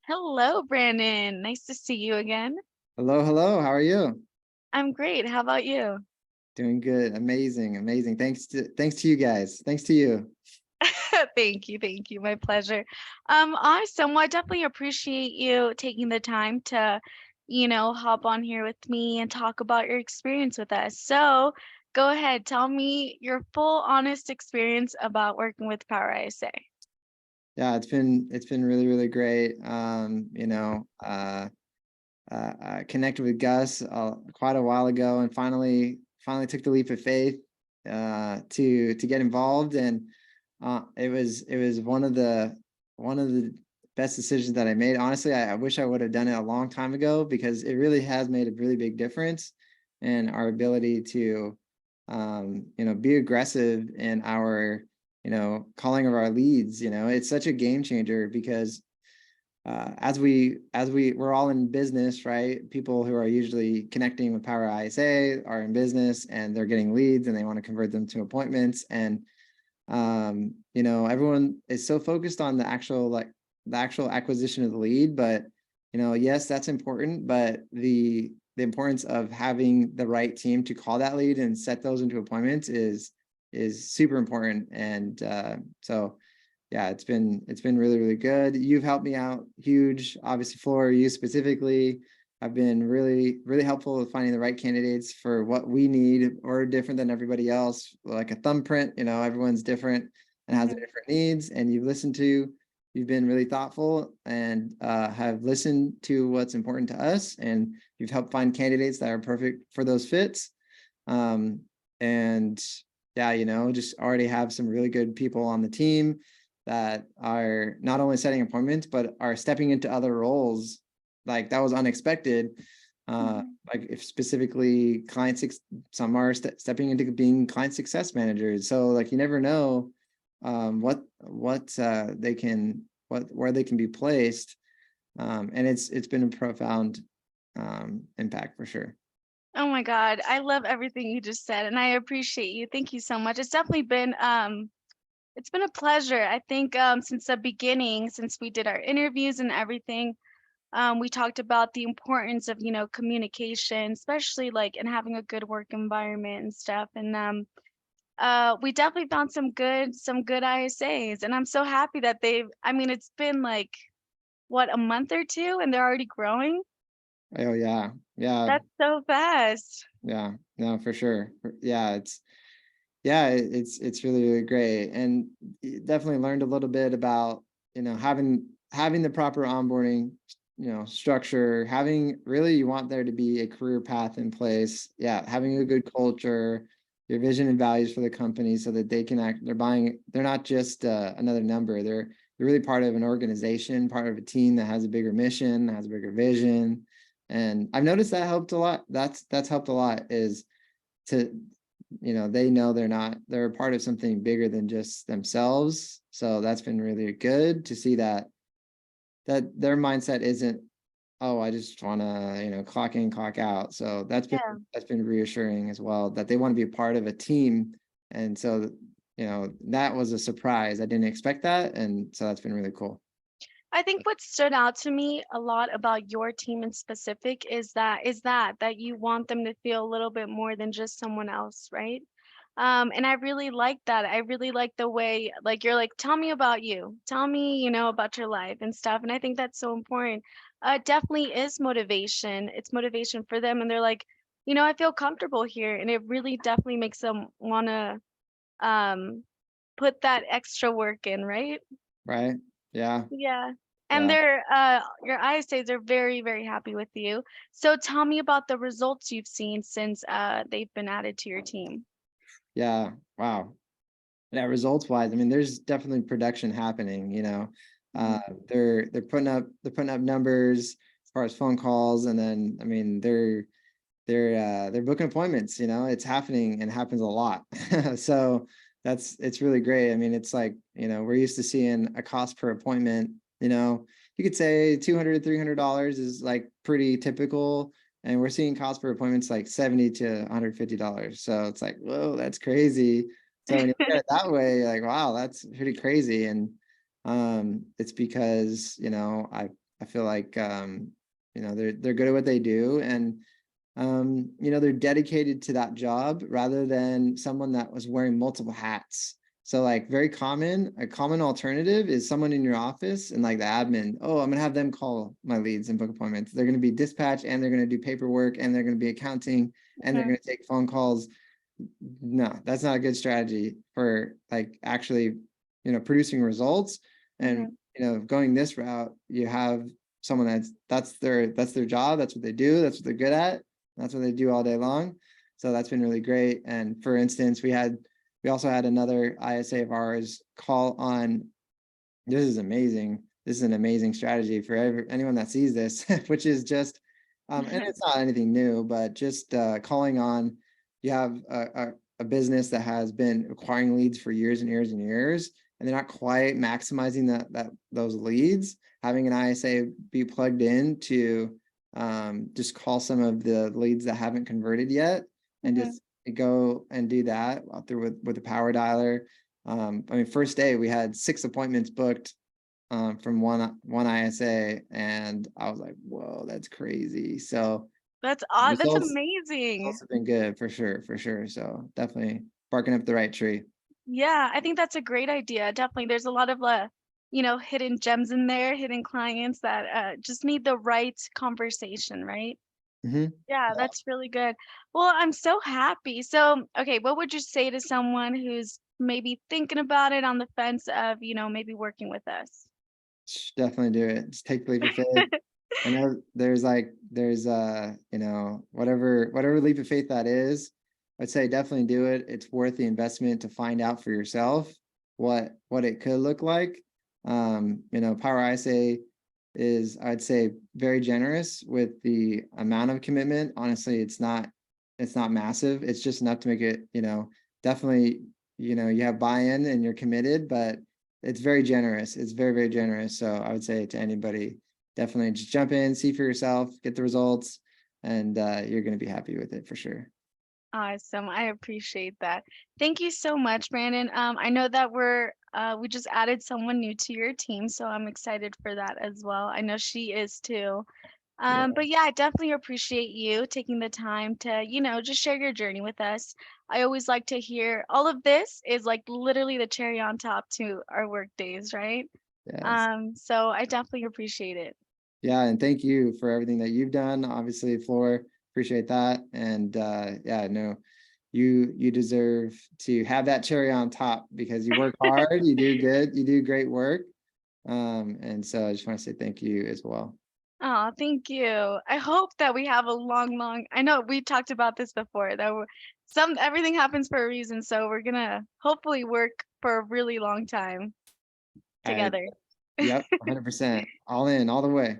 Hello, Brandon. Nice to see you again. Hello, hello. How are you? I'm great. How about you? Doing good. Amazing, amazing. Thanks to you guys. Thanks to you. Thank you. Thank you. My pleasure. Awesome. Well, I definitely appreciate you taking the time to, hop on here with me and talk about your experience with us. So go ahead. Tell me your full, honest experience about working with PowerISA. Yeah, it's been really, really great. Connected with Gus quite a while ago, and finally took the leap of faith to get involved, and it was one of the best decisions that I made. Honestly, I wish I would have done it a long time ago because it really has made a really big difference in our ability to be aggressive in our calling of our leads. It's such a game changer because we're all in business, right? People who are usually connecting with PowerISA are in business and they're getting leads and they want to convert them to appointments. And everyone is so focused on the actual acquisition of the lead, but yes, that's important, but the importance of having the right team to call that lead and set those into appointments is super important. And so yeah, it's been really, really good. You've helped me out huge, obviously. For you specifically, I've been really, really helpful with finding the right candidates for what we need. Or different than everybody else, like a thumbprint. Everyone's different and has their Mhm. different needs, and you've been really thoughtful and have listened to what's important to us, and you've helped find candidates that are perfect for those fits. And yeah, just already have some really good people on the team that are not only setting appointments, but are stepping into other roles. Like, that was unexpected. Mhm. Like, if specifically some are stepping into being client success managers. So like, you never know where they can be placed. And it's been a profound impact for sure. Oh my God, I love everything you just said, and I appreciate you. Thank you so much. It's been a pleasure. I think since the beginning, since we did our interviews and everything, we talked about the importance of, communication, especially like in having a good work environment and stuff. And we definitely found some good ISAs, and I'm so happy that I mean, it's been like what, a month or two, and they're already growing. Oh yeah, yeah, That's so fast. yeah. No, for sure. Yeah, it's really, really great, and definitely learned a little bit about having the proper onboarding structure. Having, really, you want there to be a career path in place. Yeah, having a good culture, your vision and values for the company, so that they're not just another number. They're really part of an organization, part of a team that has a bigger mission, has a bigger vision. And I've noticed that helped a lot. That's helped a lot, is to they know they're a part of something bigger than just themselves. So that's been really good to see that their mindset isn't, oh, I just want to clock in, clock out. So Yeah. that's been reassuring as well, that they want to be a part of a team. And so that was a surprise. I didn't expect that, and so that's been really cool. I think what stood out to me a lot about your team in specific is that you want them to feel a little bit more than just someone else, right? And I really like that. I really like the way, like, you're like, tell me about you, tell me, about your life and stuff. And I think that's so important. It definitely is motivation. It's motivation for them, and they're like, I feel comfortable here, and it really definitely makes them wanna um put that extra work in, right? Right. Yeah. Yeah. And Yeah. your ISAs are very, very happy with you. So tell me about the results you've seen since they've been added to your team. Yeah. Wow. Yeah, results wise, I mean, there's definitely production happening. Mhm. They're putting up numbers as far as phone calls, and then, I mean, they're booking appointments. It's happening, and happens a lot. So it's really great. I mean, it's like, we're used to seeing a cost per appointment. You could say $200 to $300 is like pretty typical, and we're seeing cost per appointments like $70 to $150. So it's like, whoa, that's crazy. So when you look at it that way, you're like, wow, that's pretty crazy. And it's because I feel like they're good at what they do, and they're dedicated to that job rather than someone that was wearing multiple hats. So like a common alternative is someone in your office and like the admin, oh, I'm gonna have them call my leads and book appointments. They're gonna be dispatch and they're gonna do paperwork and they're gonna be accounting and they're Mhm. gonna take phone calls. No, that's not a good strategy for like actually, producing results. And Mhm. going this route, you have someone that's their job, that's what they do, that's what they're good at, that's what they do all day long. So that's been really great. And for instance, we also had another ISA of ours call on, this is amazing. This is an amazing strategy for anyone that sees this, which is just, and it's not anything new, but just calling on, you have a business that has been acquiring leads for years and years and years, and they're not quite maximizing those leads. Having an ISA be plugged in to just call some of the leads that haven't converted yet, and Mhm. just go and do that through with a power dialer. I mean, first day we had 6 appointments booked from one ISA, and I was like, "Whoa, that's crazy!" So That's odd. That's results amazing. results have been good for sure, for sure. So definitely barking up the right tree. Yeah, I think that's a great idea. Definitely. There's a lot of hidden gems in there, hidden clients that just need the right conversation, right? Hmm. Yeah, that's really good. Well, I'm so happy. So, okay, what would you say to someone who's maybe thinking about it on the fence of, maybe working with us? Definitely do it. Just take the leap of faith. I know whatever leap of faith that is, I'd say definitely do it. It's worth the investment to find out for yourself what it could look like. PowerISA is, I'd say, very generous with the amount of commitment. Honestly, it's not massive. It's just enough to make it, definitely, you have buy-in and you're committed, but it's very generous. It's very, very generous. So I would say to anybody, definitely just jump in, see for yourself, get the results, and you're going to be happy with it for sure. Awesome. I appreciate that. Thank you so much, Brandon. I know that we just added someone new to your team, so I'm excited for that as well. I know she is too. Yeah. But yeah, I definitely appreciate you taking the time to, just share your journey with us. I always like to hear all of this is like literally the cherry on top to our work days, right? Yes. So I definitely appreciate it. Yeah. And thank you for everything that you've done. Obviously, Floor, appreciate that. And yeah, no, you deserve to have that cherry on top because you work hard, you do good, you do great work. And so I just want to say thank you as well. Oh, thank you. I hope that we have a long, I know we talked about this before, that everything happens for a reason, so we're gonna hopefully work for a really long time I together. Yep, 100%. All in, all the way.